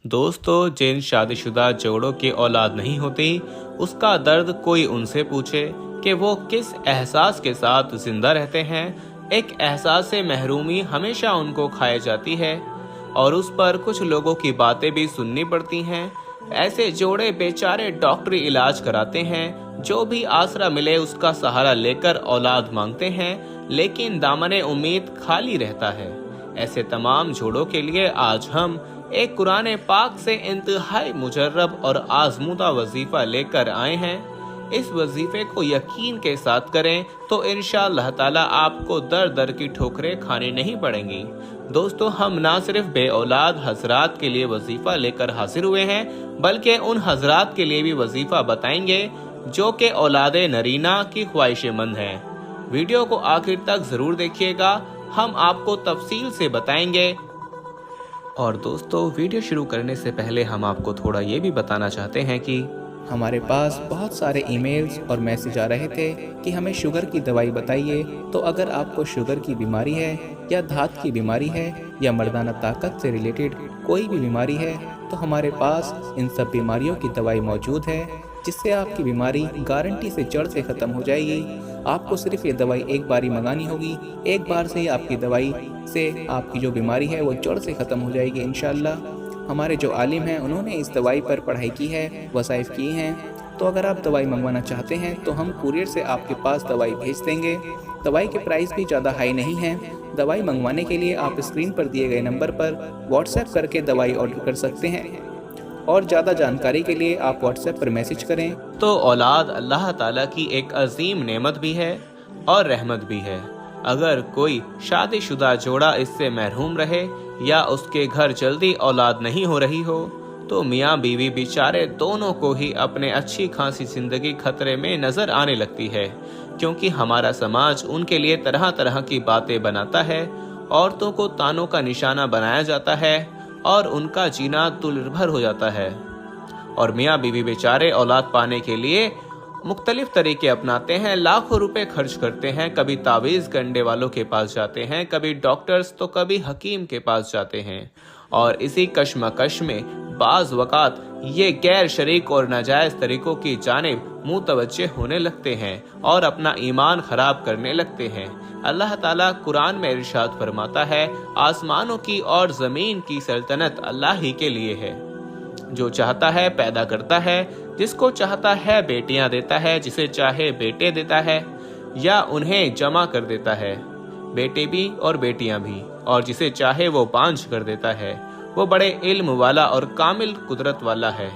दोस्तों, जिन शादीशुदा जोड़ों की औलाद नहीं होती, उसका दर्द कोई उनसे पूछे कि वो किस एहसास के साथ जिंदा रहते हैं। एक एहसास से महरूमी हमेशा उनको खाई जाती है और उस पर कुछ लोगों की बातें भी सुननी पड़ती हैं। ऐसे जोड़े बेचारे डॉक्टरी इलाज कराते हैं, जो भी आसरा मिले उसका सहारा लेकर औलाद मांगते हैं, लेकिन दामने उम्मीद खाली रहता है। ऐसे तमाम जोड़ों के लिए आज हम एक कुरान पाक से इंतहाई मुजर्रब और आजमूदा वजीफा लेकर आए हैं। इस वजीफे को यकीन के साथ करें तो इंशाअल्लाह ताला आपको दर दर की ठोकरें खानी नहीं पड़ेंगी। दोस्तों, हम ना सिर्फ बे औलाद हजरात के लिए वजीफा लेकर हाजिर हुए हैं, बल्कि उन हजरात के लिए भी वजीफा बताएंगे जो कि औलादे नरीना की ख्वाहिशमंद हैं। वीडियो को आखिर तक जरूर देखिएगा, हम आपको तफसील से बताएंगे। और दोस्तों, वीडियो शुरू करने से पहले हम आपको थोड़ा ये भी बताना चाहते हैं कि हमारे पास बहुत सारे ईमेल्स और मैसेज आ रहे थे कि हमें शुगर की दवाई बताइए। तो अगर आपको शुगर की बीमारी है या धात की बीमारी है या मर्दाना ताकत से रिलेटेड कोई भी बीमारी है, तो हमारे पास इन सब बीमारियों की दवाई मौजूद है, जिससे आपकी बीमारी गारंटी से जड़ से ख़त्म हो जाएगी। आपको सिर्फ ये दवाई एक बार ही मंगानी होगी। एक बार से ही आपकी दवाई से आपकी जो बीमारी है वो जड़ से ख़त्म हो जाएगी इंशाअल्लाह। हमारे जो आलिम हैं उन्होंने इस दवाई पर पढ़ाई की है, वसाइफ की हैं। तो अगर आप दवाई मंगवाना चाहते हैं तो हम कुरियर से आपके पास दवाई भेज देंगे। दवाई के प्राइस भी ज़्यादा हाई नहीं हैं। दवाई मंगवाने के लिए आप स्क्रीन पर दिए गए नंबर पर व्हाट्सएप करके दवाई ऑर्डर कर सकते हैं, और ज़्यादा जानकारी के लिए आप व्हाट्सएप पर मैसेज करें। तो औलाद अल्लाह ताला की एक अजीम नेमत भी है और रहमत भी है। अगर कोई शादीशुदा जोड़ा इससे महरूम रहे या उसके घर जल्दी औलाद नहीं हो रही हो, तो मियाँ बीवी बेचारे दोनों को ही अपने अच्छी खासी जिंदगी खतरे में नजर आने लगती है, क्योंकि हमारा समाज उनके लिए तरह तरह की बातें बनाता है। औरतों को तानों का निशाना बनाया जाता है और उनका जीना दुर्भर हो जाता है। और मियाँ बीवी बेचारे औलाद पाने के लिए मुख्तलिफ तरीके अपनाते हैं, लाखों रुपए खर्च करते हैं, कभी तावीज़ गंडे वालों के पास जाते हैं, कभी डॉक्टर्स तो कभी हकीम के पास जाते हैं। और इसी कश्मकश में बाज़ वक़ात ये गैर शरीक और नाजायज़ तरीकों की जानिब मुतवज्जे होने लगते हैं और अपना ईमान ख़राब करने लगते हैं। अल्लाह ताला कुरान में इरशाद फरमाता है, आसमानों की और ज़मीन की सल्तनत अल्लाह ही के लिए है। जो चाहता है पैदा करता है, जिसको चाहता है बेटियां देता है, जिसे चाहे बेटे देता है या उन्हें जमा कर देता है, बेटे भी और बेटियां भी, और जिसे चाहे वो बांझ कर देता है। वो बड़े इल्म वाला और कामिल कुदरत वाला है।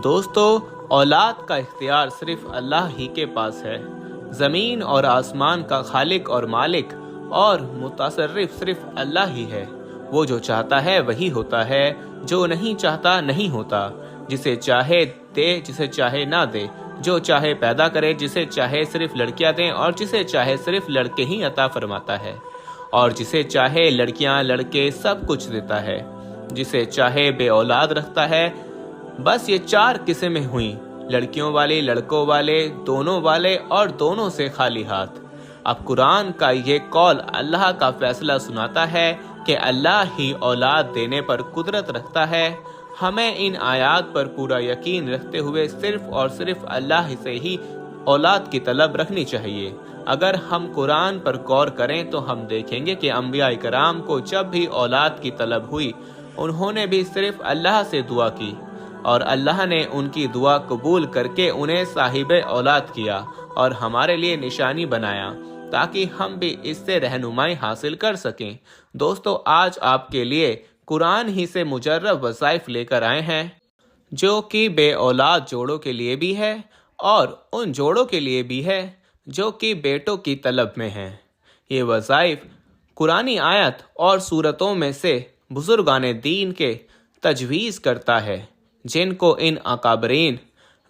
दोस्तों, औलाद का इख्तियार सिर्फ अल्लाह ही के पास है। जमीन और आसमान का खालिक और मालिक और मुतसर्रिफ सिर्फ अल्लाह ही है। वो जो चाहता है वही होता है, जो नहीं चाहता नहीं होता। जिसे चाहे दे, जिसे चाहे ना दे, जो चाहे पैदा करे, जिसे चाहे सिर्फ लड़कियां दें और जिसे चाहे सिर्फ लड़के ही अता फरमाता है, और जिसे चाहे लड़कियां लड़के सब कुछ देता है, जिसे चाहे बे औलाद रखता है। बस ये चार किस्में हुई, लड़कियों वाले, लड़कों वाले, दोनों वाले और दोनों से खाली हाथ। अब कुरान का ये कौल अल्लाह का फैसला सुनाता है कि अल्लाह ही औलाद देने पर कुदरत रखता है। हमें इन आयात पर पूरा यकीन रखते हुए सिर्फ और सिर्फ अल्लाह से ही औलाद की तलब रखनी चाहिए। अगर हम कुरान पर गौर करें तो हम देखेंगे कि अंबिया इकराम को जब भी औलाद की तलब हुई, उन्होंने भी सिर्फ अल्लाह से दुआ की और अल्लाह ने उनकी दुआ कबूल करके उन्हें साहिब औलाद किया और हमारे लिए निशानी बनाया, ताकि हम भी इससे रहनुमाई हासिल कर सकें। दोस्तों, आज आपके लिए कुरान ही से मुजर्रब वज़ाइफ लेकर आए हैं, जो कि बे औलाद जोड़ों के लिए भी है और उन जोड़ों के लिए भी है जो कि बेटों की तलब में हैं। ये वज़ाइफ कुरानी आयत और सूरतों में से बुजुर्गाने दीन के तजवीज़ करता है, जिनको इन अकाबरीन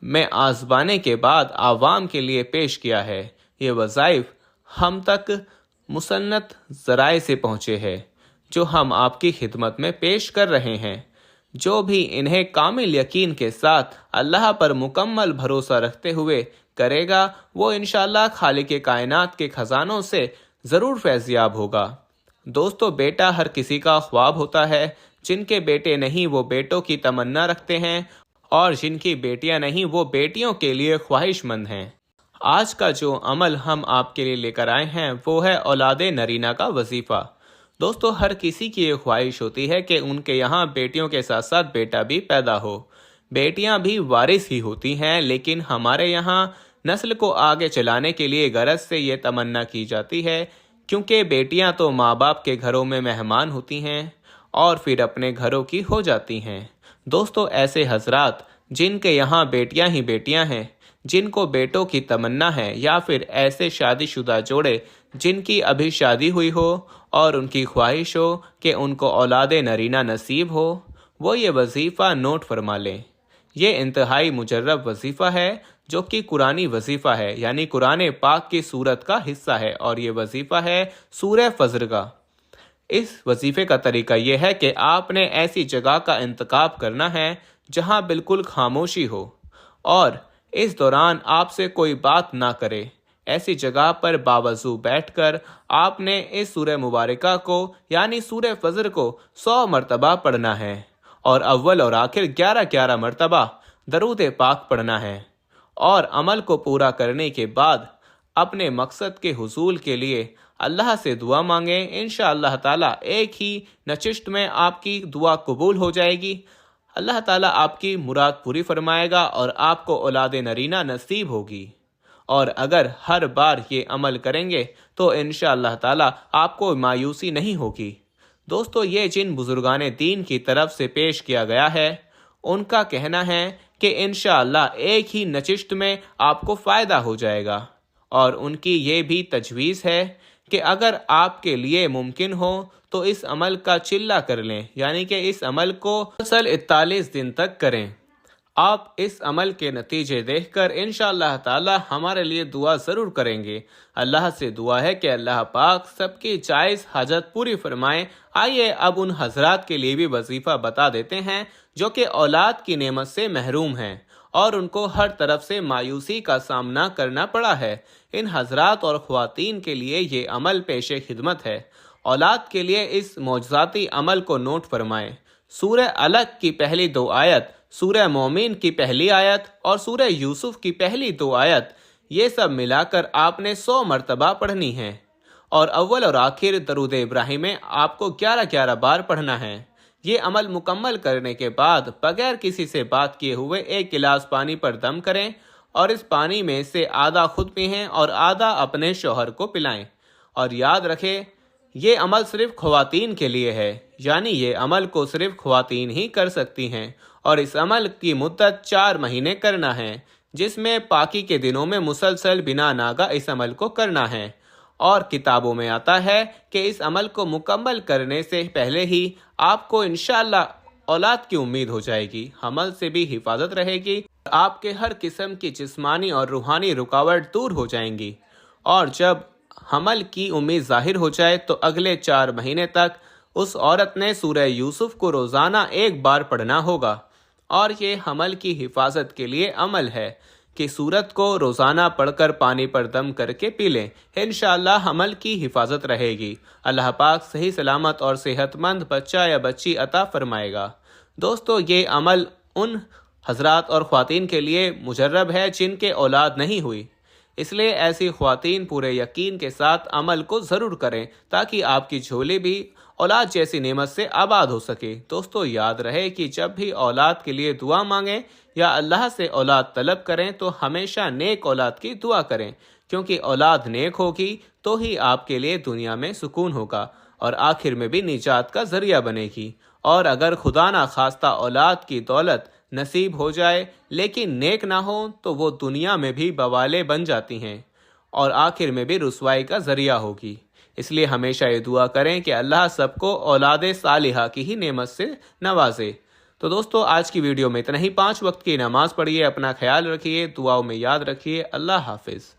में आज़माने के बाद आवाम के लिए पेश किया है। ये वज़ाइफ हम तक मुसन्नत ज़राए से पहुँचे हैं, जो हम आपकी खिदमत में पेश कर रहे हैं। जो भी इन्हें कामिल यकीन के साथ अल्लाह पर मुकम्मल भरोसा रखते हुए करेगा, वो इंशाअल्लाह खालिक कायनात के खजानों से ज़रूर फैज़याब होगा। दोस्तों, बेटा हर किसी का ख्वाब होता है, جن کے بیٹے نہیں وہ بیٹوں کی تمنا رکھتے ہیں، اور جن کی بیٹیاں نہیں وہ بیٹیوں کے لیے خواہش مند ہیں۔ آج کا جو عمل ہم آپ کے لیے لے کر آئے ہیں وہ ہے اولاد نرینہ کا وظیفہ۔ دوستو، ہر کسی کی یہ خواہش ہوتی ہے کہ ان کے یہاں بیٹیوں کے ساتھ ساتھ بیٹا بھی پیدا ہو۔ بیٹیاں بھی وارث ہی ہوتی ہیں، لیکن ہمارے یہاں نسل کو آگے چلانے کے لیے غرض سے یہ تمنا کی جاتی ہے، کیونکہ بیٹیاں تو ماں باپ کے گھروں میں مہمان ہوتی ہیں اور پھر اپنے گھروں کی ہو جاتی ہیں۔ دوستو، ایسے حضرات جن کے یہاں بیٹیاں ہی بیٹیاں ہیں، جن کو بیٹوں کی تمنا ہے، یا پھر ایسے شادی شدہ جوڑے جن کی ابھی شادی ہوئی ہو اور ان کی خواہش ہو کہ ان کو اولاد نرینہ نصیب ہو، وہ یہ وظیفہ نوٹ فرما لیں۔ یہ انتہائی مجرب وظیفہ ہے جو کہ قرآنی وظیفہ ہے، یعنی قرآن پاک کی سورت کا حصہ ہے، اور یہ وظیفہ ہے سورہ فجر کا۔ اس وظیفے کا طریقہ یہ ہے کہ آپ نے ایسی جگہ کا انتخاب کرنا ہے جہاں بالکل خاموشی ہو، اور اس دوران آپ سے کوئی بات نہ کرے۔ ایسی جگہ پر باوضو بیٹھ کر آپ نے اس سورہ مبارکہ کو یعنی سورہ فجر کو 100 مرتبہ پڑھنا ہے، اور اول اور آخر 11 مرتبہ درود پاک پڑھنا ہے، اور عمل کو پورا کرنے کے بعد اپنے مقصد کے حصول کے لیے اللہ سے دعا مانگیں۔ انشاءاللہ تعالیٰ ایک ہی نشست میں آپ کی دعا قبول ہو جائے گی۔ اللہ تعالیٰ آپ کی مراد پوری فرمائے گا اور آپ کو اولاد نرینہ نصیب ہوگی۔ اور اگر ہر بار یہ عمل کریں گے تو انشاءاللہ تعالیٰ آپ کو مایوسی نہیں ہوگی۔ دوستو، یہ جن بزرگان دین کی طرف سے پیش کیا گیا ہے، ان کا کہنا ہے کہ انشاءاللہ ایک ہی نشست میں آپ کو فائدہ ہو جائے گا، اور ان کی یہ بھی تجویز ہے کہ اگر آپ کے لیے ممکن ہو تو اس عمل کا چلہ کر لیں، یعنی کہ اس عمل کو مسلسل 41 دن تک کریں۔ آپ اس عمل کے نتیجے دیکھ کر انشاءاللہ تعالی ہمارے لیے دعا ضرور کریں گے۔ اللہ سے دعا ہے کہ اللہ پاک سب کی جائز حاجت پوری فرمائیں۔ آئیے اب ان حضرات کے لیے بھی وظیفہ بتا دیتے ہیں جو کہ اولاد کی نعمت سے محروم ہیں اور ان کو ہر طرف سے مایوسی کا سامنا کرنا پڑا ہے۔ ان حضرات اور خواتین کے لیے یہ عمل پیش خدمت ہے۔ اولاد کے لیے اس معجزاتی عمل کو نوٹ فرمائیں۔ سورہ علق کی پہلی 2 آیت، سورہ مومن کی پہلی آیت اور سورہ یوسف کی پہلی 2 آیت، یہ سب ملا کر آپ نے 100 مرتبہ پڑھنی ہے، اور اول اور آخر درود ابراہیم میں آپ کو 11 بار پڑھنا ہے۔ یہ عمل مکمل کرنے کے بعد بغیر کسی سے بات کیے ہوئے 1 گلاس پانی پر دم کریں، اور اس پانی میں سے آدھا خود پئیں اور آدھا اپنے شوہر کو پلائیں۔ اور یاد رکھیں، یہ عمل صرف خواتین کے لیے ہے، یعنی یہ عمل کو صرف خواتین ہی کر سکتی ہیں، اور اس عمل کی مدت 4 مہینے کرنا ہے، جس میں پاکی کے دنوں میں مسلسل بنا ناگا اس عمل کو کرنا ہے۔ اور کتابوں میں آتا ہے کہ اس عمل کو مکمل کرنے سے پہلے ہی آپ کو انشاءاللہ اولاد کی امید ہو جائے گی، حمل سے بھی حفاظت رہے گی، آپ کے ہر قسم کی جسمانی اور روحانی رکاوٹ دور ہو جائیں گی، اور جب حمل کی امید ظاہر ہو جائے تو اگلے 4 مہینے تک اس عورت نے سورہ یوسف کو روزانہ 1 بار پڑھنا ہوگا۔ اور یہ حمل کی حفاظت کے لیے عمل ہے کہ سورت کو روزانہ پڑھ کر پانی پر دم کر کے پی لیں، انشاءاللہ حمل کی حفاظت رہے گی۔ اللہ پاک صحیح سلامت اور صحت مند بچہ یا بچی عطا فرمائے گا۔ دوستو، یہ عمل ان حضرات اور خواتین کے لیے مجرب ہے جن کے اولاد نہیں ہوئی، اس لیے ایسی خواتین پورے یقین کے ساتھ عمل کو ضرور کریں تاکہ آپ کی جھولی بھی اولاد جیسی نعمت سے آباد ہو سکے۔ دوستو، یاد رہے کہ جب بھی اولاد کے لیے دعا مانگیں یا اللہ سے اولاد طلب کریں تو ہمیشہ نیک اولاد کی دعا کریں، کیونکہ اولاد نیک ہوگی تو ہی آپ کے لیے دنیا میں سکون ہوگا اور آخر میں بھی نجات کا ذریعہ بنے گی۔ اور اگر خدا نہ خواستہ اولاد کی دولت نصیب ہو جائے لیکن نیک نہ ہو تو وہ دنیا میں بھی بوالے بن جاتی ہیں اور آخر میں بھی رسوائی کا ذریعہ ہوگی۔ اس لیے ہمیشہ یہ دعا کریں کہ اللہ سب کو اولاد صالحہ کی ہی نعمت سے نوازے۔ تو دوستو، آج کی ویڈیو میں اتنا ہی۔ 5 وقت کی نماز پڑھیے، اپنا خیال رکھیے، دعاؤں میں یاد رکھیے۔ اللہ حافظ۔